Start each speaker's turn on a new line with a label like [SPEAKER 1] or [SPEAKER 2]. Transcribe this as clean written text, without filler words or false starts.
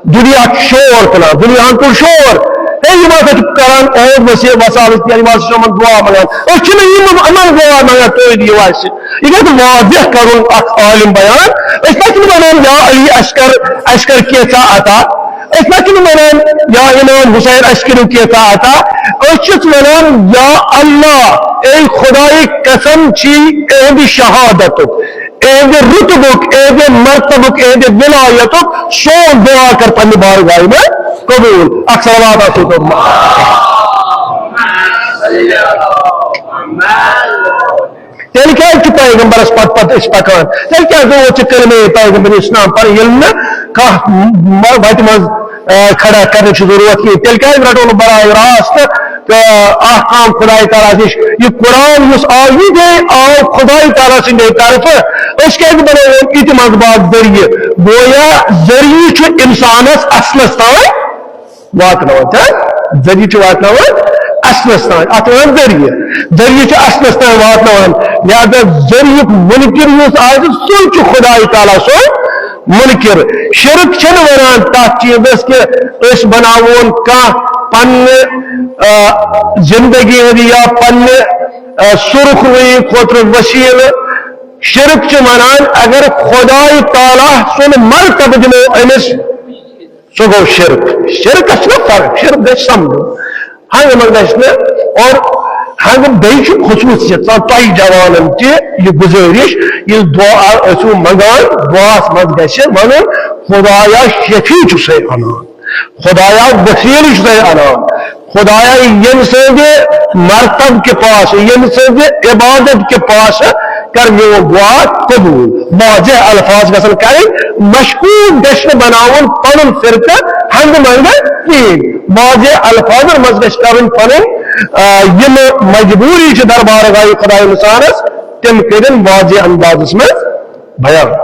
[SPEAKER 1] دنیا شور کلان دنیا تو شور یہ بات کران اور وسیع وسالت یعنی واسطے شمن دعا منگان اور چھنے یہ عمل دعا منگان تو یہ واسطے یہ کہ واضح کرن اک عالم بیان اس نہ کہ منان یا علی اشکر کیتا عطا اس نہ کہ منان یا امام حسین اشکر کیتا عطا اس چھ منان یا اللہ اے خدای قسم چھی اے شہادت اہد رتبک اہد مرتبک اہد ولایتک سو دعا کر پنی بارگاہ میں قبول اکثر بات آسو تو تیل کیا ہے کہ پیغمبر اس پت اس پکان تیل کیا ہے وہ کلمہ پیغمبر اسلام پر علم کا بھائی مز کھڑا کرنے کی ضرورت کی تیل کیا ہے رٹون برائے راست احکام خدای تعالیٰ یہ قرآن اس آئی دے اور خدای تعالیٰ سے دے طرف اس کے بڑے اعتماد بات ذریعے گویا ذریعے چھو انسانس اصلستان واتنوان تھا ذریعے چھو واتنوان اصلستان اتوان ذریعے چھو اصلستان واتنوان لہذا ذریعے منکر اس آئی سن چھو خدای تعالیٰ سو منکر شرک چھن وران تاک چیز کے اس بناون کا پن زندگی یا پن سرخ ہوئی خطر وسیل شرک چھ منان اگر خدای تعالیٰ سن مرتب دمو امس سو گو شرک اصلا فرق شرک گش سمجھو ہنگ مگنشن اور ہنگ بیچ خصوصیت تائی جوانن چی یہ گزارش یہ دعا اسو مگان دعاس مز گش منن خدایا شفیع چھ انان خدایا وسیل چھ انان خدایا یم سے مرتب کے پاس یم سے عبادت کے پاس کرنے وہ دعا قبول واضح الفاظ گسن کریں مشکوک گشن بناون پنن فرقہ ہنگ منگا تین واضح الفاظ مزگش کرن پنن یم مجبوری چھ دربار گائی خدای انسانس تم کرن واضح انداز میں بیان